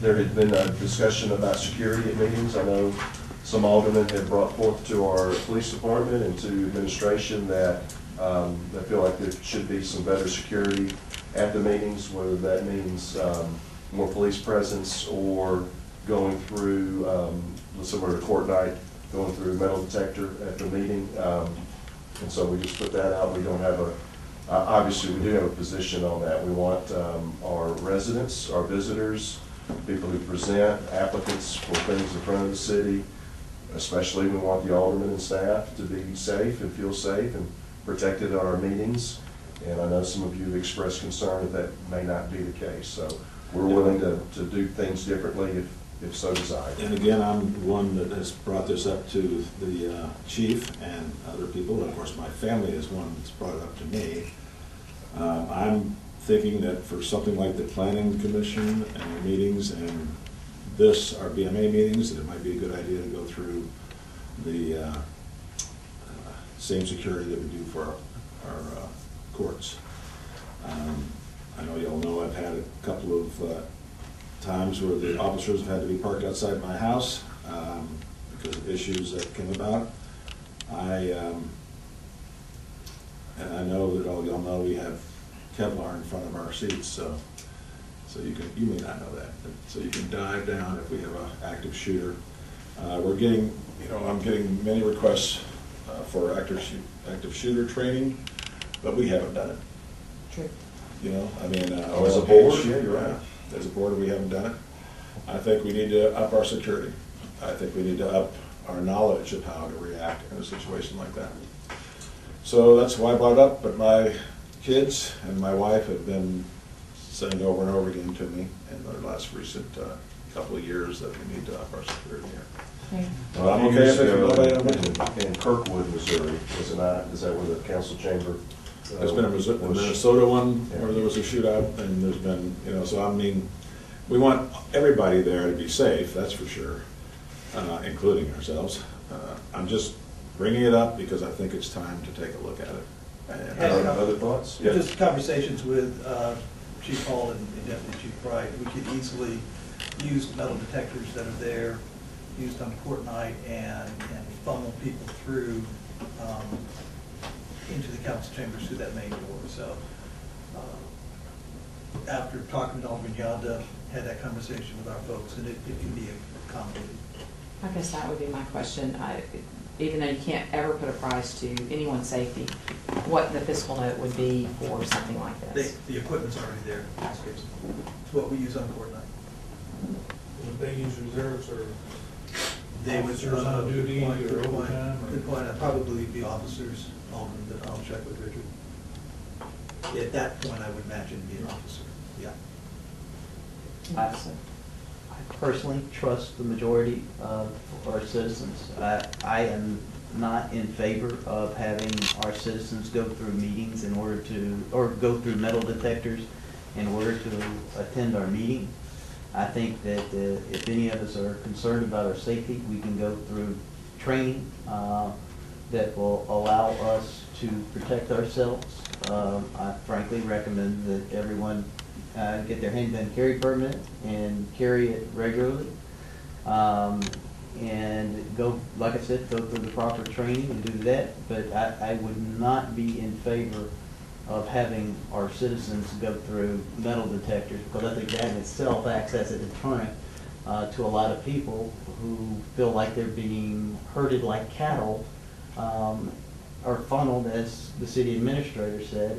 There had been a discussion about security at meetings. I know some aldermen have brought forth to our police department and to administration that they feel like there should be some better security at the meetings, whether that means more police presence or going through, similar to court night, going through a metal detector at the meeting. And so we just put that out. We don't have a, obviously we do have a position on that. We want our residents, our visitors, people who present, applicants for things in front of the city, especially we want the aldermen and staff to be safe and feel safe and protected at our meetings. And I know some of you have expressed concern that may not be the case. So we're willing to do things differently if so desired. And again, I'm one that has brought this up to the chief and other people. Of course, my family is one that's brought it up to me. I'm thinking that for something like the Planning Commission and meetings and this, our BMA meetings, that it might be a good idea to go through the same security that we do for our courts. I know y'all know I've had a couple of times where the officers have had to be parked outside my house because of issues that came about. And I know that all y'all know we have Kevlar in front of our seats, so you may not know that, but so you can dive down if we have an active shooter. We're getting, I'm getting many requests for active shooter training, but we haven't done it. True. As a board, yeah, you're right. As a board, we haven't done it. I think we need to up our security. I think we need to up our knowledge of how to react in a situation like that. So that's why I brought it up, but my kids and my wife have been saying over and over again to me in the last recent couple of years that we need to up our security here. Well, I'm okay if in Kirkwood, Missouri, is it not? Is that where the council chamber? There's been a Minnesota one where there was a shootout, and there's been, so I mean, we want everybody there to be safe, that's for sure, including ourselves. I'm just bringing it up because I think it's time to take a look at it. And other thoughts? Yeah. Just conversations with Chief Hall and Deputy Chief Bright. We could easily use metal detectors that are there, used on court night, and funnel people through into the council chambers through that main door. So after talking to Alderman Yonda, had that conversation with our folks, and it can be accommodated. I guess that would be my question. Even though you can't ever put a price to anyone's safety, what the fiscal note would be for something like this? The equipment's already there. It's what we use on court night. Would they use reserves or they would officers on duty or overtime? Good point. I'd probably be officers, Alderman, but I'll check with Richard. At that point, I would imagine be an officer. Yeah. I personally trust the majority of our citizens. I am not in favor of having our citizens go through meetings in order to, or go through metal detectors in order to attend our meeting. I think that if any of us are concerned about our safety, we can go through training that will allow us to protect ourselves. I frankly recommend that everyone get their handgun carry permit and carry it regularly. And go, like I said, go through the proper training and do that. But I would not be in favor of having our citizens go through metal detectors, because I think that in itself acts as a deterrent to a lot of people who feel like they're being herded like cattle, or funneled, as the city administrator said,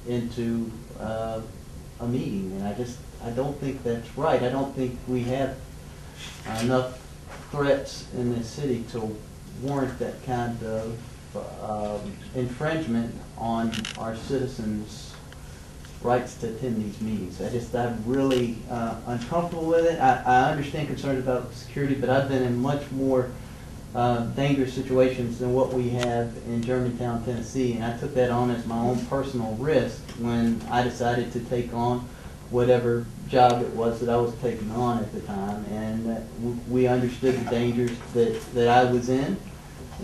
into a meeting. And I don't think that's right. I don't think we have enough threats in this city to warrant that kind of infringement on our citizens' rights to attend these meetings. I'm really uncomfortable with it. I understand concerns about security, but I've been in much more dangerous situations than what we have in Germantown, Tennessee, and I took that on as my own personal risk when I decided to take on whatever job it was that I was taking on at the time, and we understood the dangers that I was in,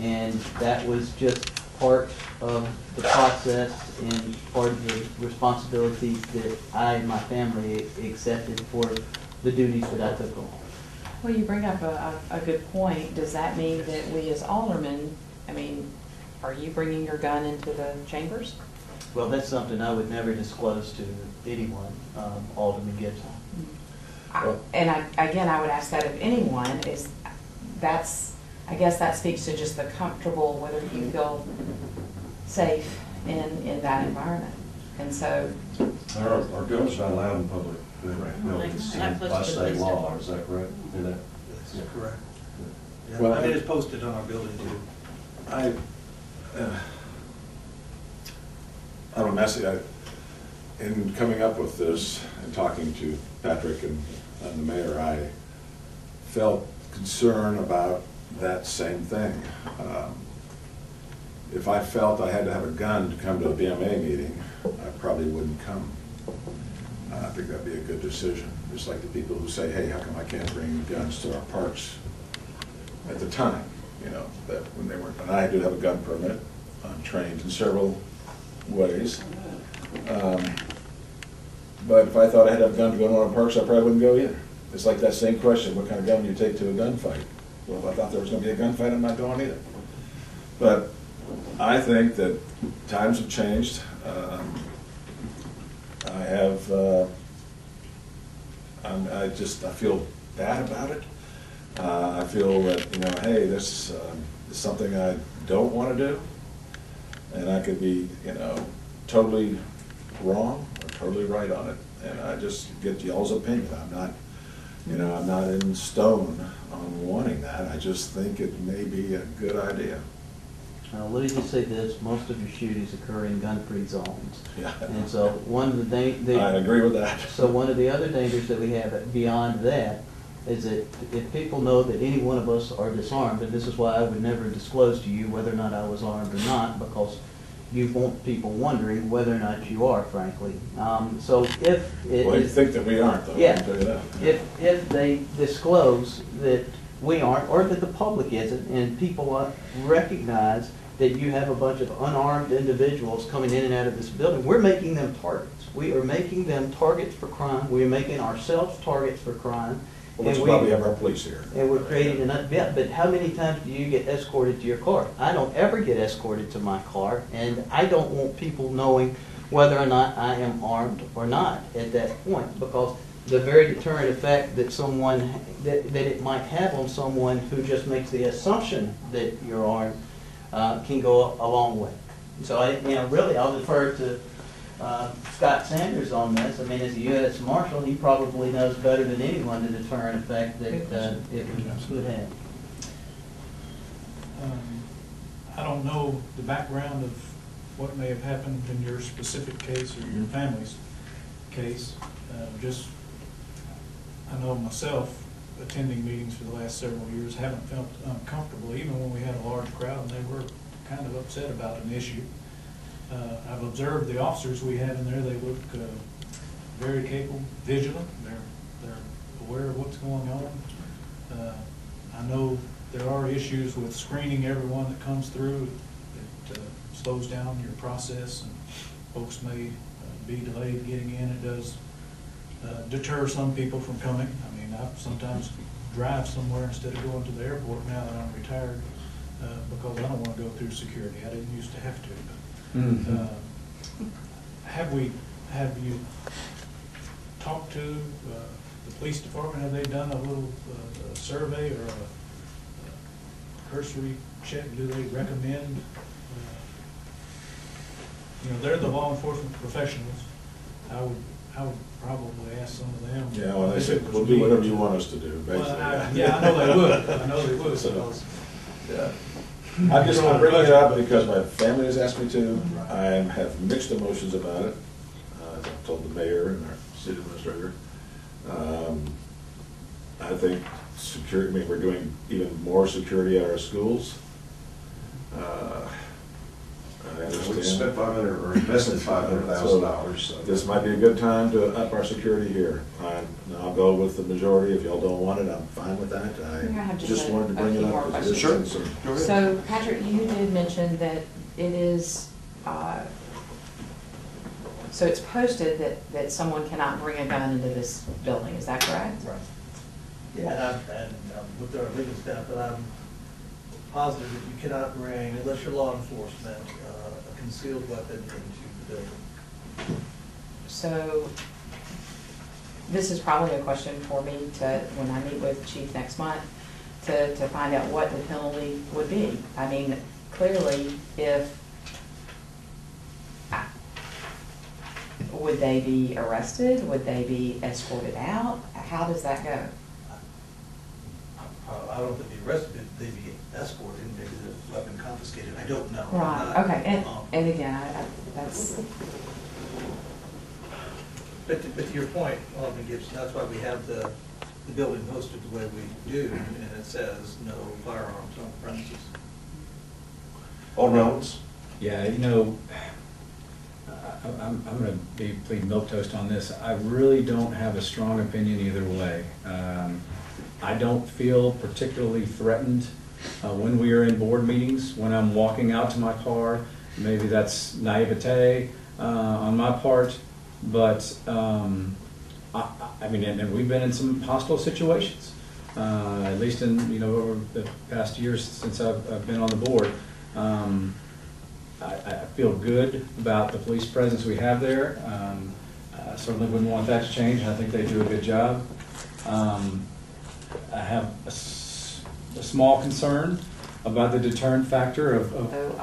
and that was just part of the process and part of the responsibilities that I and my family accepted for the duties that I took on. Well, you bring up a good point. Does that mean that we as aldermen, I mean, are you bringing your gun into the chambers? Well, that's something I would never disclose to anyone, Alderman Gibson. And again, I would ask that of anyone, I guess that speaks to just the comfortable, whether you feel safe in that environment. And so, Our guns are not allowed in public buildings Not close by to the state police law, department. is that correct? That's correct. Yeah, Well, I mean, it's posted on our building too. I don't know, in coming up with this and talking to Patrick and the mayor, I felt concern about that same thing. If I felt I had to have a gun to come to a BMA meeting, I probably wouldn't come. I think that'd be a good decision. Just like the people who say, hey, how come I can't bring guns to our parks at the time, you know, that when they weren't, and I do have a gun permit. I'm trained in several ways. But if I thought I had to have a gun to go to one of the parks, I probably wouldn't go either. It's like that same question, what kind of gun do you take to a gunfight? Well, if I thought there was gonna be a gunfight, I'm not going either. But I think that times have changed. I feel bad about it. I feel that, you know, hey, this is something I don't want to do. And I could be, you know, totally wrong or totally right on it. And I just get y'all's opinion. I'm not, you know, I'm not in stone on wanting that. I just think it may be a good idea. Let me just say this, most of your shootings occur in gun-free zones. Yeah. And so one of the I agree with that. So one of the other dangers that we have beyond that is that if people know that any one of us are disarmed, and this is why I would never disclose to you whether or not I was armed or not, because you want people wondering whether or not you are, frankly. So if it Well, you is, think that we aren't, though, I yeah, can tell you that. if they disclose that we aren't, or that the public isn't, and people recognize that you have a bunch of unarmed individuals coming in and out of this building, we're making them targets. We are making them targets for crime. We are making ourselves targets for crime. Well, let's And probably have our police here. And we're creating an, yeah, but how many times do you get escorted to your car? I don't ever get escorted to my car, and I don't want people knowing whether or not I am armed or not at that point, because the very deterrent effect that someone, that it might have on someone who just makes the assumption that you're armed can go a long way. So really, I'll defer to Scott Sanders on this. I mean, as a U.S. Marshal, he probably knows better than anyone the deterrent effect that it would have. I don't know the background of what may have happened in your specific case or your family's case. I know myself, attending meetings for the last several years, haven't felt uncomfortable, even when we had a large crowd and they were kind of upset about an issue. I've observed the officers we have in there. They look very capable, vigilant. They're aware of what's going on. I know there are issues with screening everyone that comes through. It slows down your process, and folks may be delayed getting in. It does deter some people from coming. I mean, I sometimes drive somewhere instead of going to the airport now that I'm retired because I don't want to go through security. I didn't used to have to. Have you talked to the police department? Have they done a little survey or a cursory check? Do they recommend? They're the law enforcement professionals. I would probably ask some of them. Yeah, well, they said, we'll do whatever you want us to do, basically. Well, I know they would. I know they would. So, yeah. I just want to bring it up because my family has asked me to. I have mixed emotions about it. As I've told the mayor and our city administrator. I think security, I mean, we're doing even more security at our schools. I We understand. spent $500 or invested $500,000. So This might be a good time to up our security here. I'll go with the majority. If y'all don't want it, I'm fine with that. I have Just a wanted to bring few it more up. questions. Sure. Go ahead. So, Patrick, you did mention that it is So it's posted that someone cannot bring a gun into this building, is that correct? Right. Yeah, and with our legal staff, but I'm positive that you cannot bring, unless you're law enforcement, a concealed weapon into the building. So this is probably a question for me to, when I meet with Chief next month, to find out what the penalty would be. I mean, clearly, would they be arrested? Would they be escorted out? How does that go? I don't think they'd be arrested, they'd be escorted, maybe the weapon confiscated, I don't know. I'm Right, not, okay, and again, that's, But to your point, Alderman Gibson, that's why we have the building posted the way we do, and it says no firearms on premises. Alderman Owens? Yeah, you know, I'm going to be pleading milquetoast on this. I really don't have a strong opinion either way. I don't feel particularly threatened when we are in board meetings, when I'm walking out to my car. Maybe that's naivete on my part, but I mean, and we've been in some hostile situations, at least in, you know, over the past years since I've been on the board. I feel good about the police presence we have there. I certainly wouldn't want that to change. I think they do a good job. I have a small concern about the deterrent factor of so,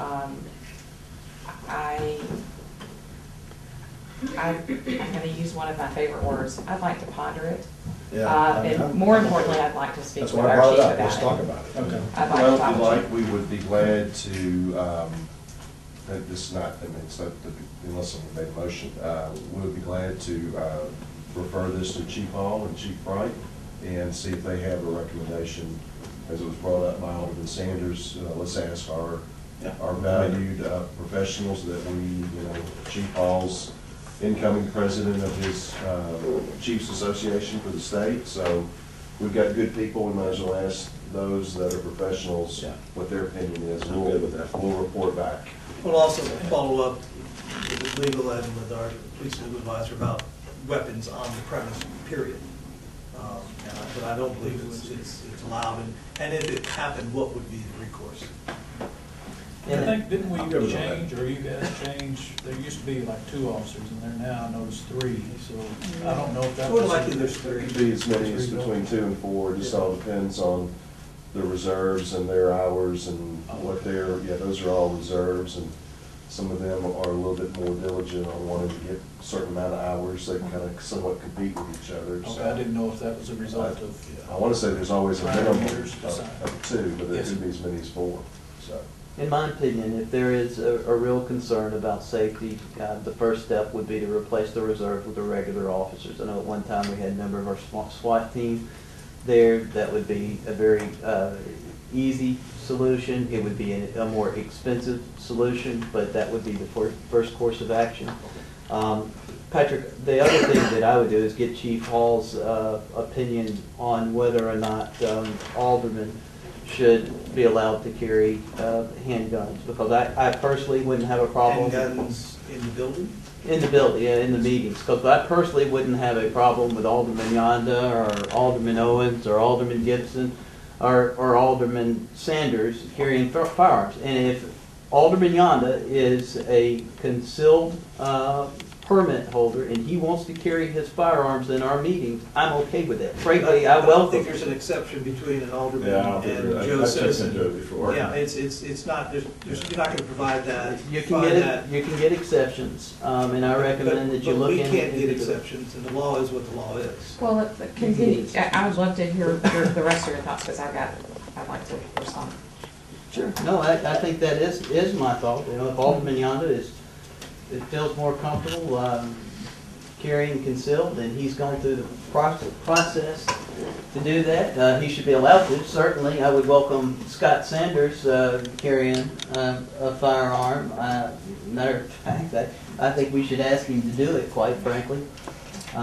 I'm going to use one of my favorite words. I'd like to ponder it. And more importantly, I'd like to speak That's with why I our brought chief it up. about Let's it. talk about it. Okay. I'd like Well, to if talk you to like, you. we would be glad to, this is not, I mean, it's not, unless someone made a motion, we would be glad to refer this to Chief Hall and Chief Bright and see if they have a recommendation. As it was brought up by Alderman Sanders, let's ask our valued professionals that we, you know, Chief Hall's incoming president of his Chiefs Association for the state. So we've got good people. We might as well ask those that are professionals what their opinion is. I'm good with that. We'll report back. We'll also follow up with legal and with our police supervisor about weapons on the premise, period. But I don't believe it's allowed, and if it happened, what would be the recourse? I think, didn't I'm good we with that. change, or you guys change, there used to be like 2 officers, and there now I notice 3, so I don't know if that More was. likely there's 3. It could be as many as between 2 and 4. It just all depends on the reserves and their hours and what their, those are all reserves, and some of them are a little bit more diligent on wanting to get a certain amount of hours. They kind of somewhat compete with each other. Okay, So I didn't know if that was a result of. I want to say there's always a minimum Years to of 2, but there Yes. could be as many as 4. So. In my opinion, if there is a real concern about safety, the first step would be to replace the reserve with the regular officers. I know at one time we had a member of our SWAT team there. That would be a very easy solution. It would be a more expensive solution, but that would be the first course of action. Patrick, the other thing that I would do is get Chief Hall's opinion on whether or not aldermen should be allowed to carry handguns, because I personally wouldn't have a problem. Handguns in the building? In the building, yeah, in the meetings, because I personally wouldn't have a problem with Alderman Yonda or Alderman Owens or Alderman Gibson or Alderman Sanders carrying firearms. And if Alderman Yonda is a concealed permit holder and he wants to carry his firearms in our meetings, I'm okay with that. Frankly, I don't welcome. think there's an exception between an alderman Yeah, I don't think and there- Joe I've checked Citizen. into it before. Yeah, it's not, you're not gonna provide that. You can get exceptions, and I recommend that you look But into. we can't get exceptions, and the law is what the law is. Well, continue. I would love to hear the rest of your thoughts, because I'd like to respond. Sure. No, I think that is my thought. You know, if Alderman Yonda it feels more comfortable carrying concealed, and he's gone through the process to do that, he should be allowed to. Certainly, I would welcome Scott Sanders carrying a firearm. Matter of fact, I think we should ask him to do it, quite frankly. We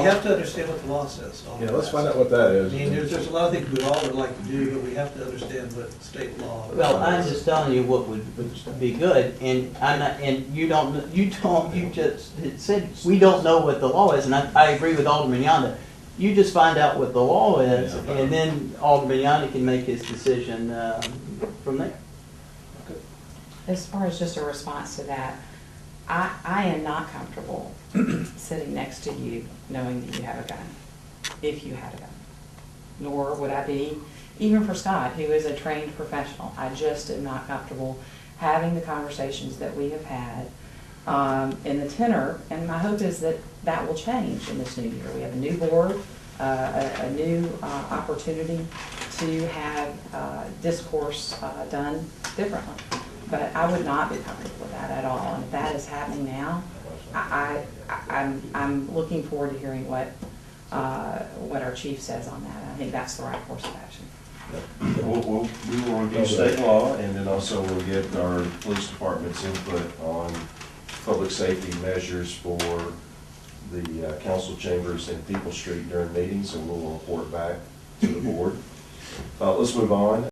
have to understand what the law says. Yeah, let's find out what that I is. mean, there's a lot of things we all would like to do, but we have to understand what state law. Well, I'm just telling you what would be good, and I'm not, and you just said, we don't know what the law is, and I agree with Alderman Yonda. You just find out what the law is, Yeah. and then Alderman Yonda can make his decision from there. As far as just a response to that, I am not comfortable sitting next to you knowing that you have a gun, if you had a gun. Nor would I be, even for Scott, who is a trained professional. I just am not comfortable having the conversations that we have had in the tenor, and my hope is that that will change in this new year. We have a new board, a new opportunity to have discourse done differently. But I would not be comfortable with that at all. And if that is happening now, I'm looking forward to hearing what our chief says on that. I think that's the right course of action. We will review state law, and then also we'll get our police department's input on public safety measures for the council chambers in People Street during meetings, and we'll report back to the board. Let's move on.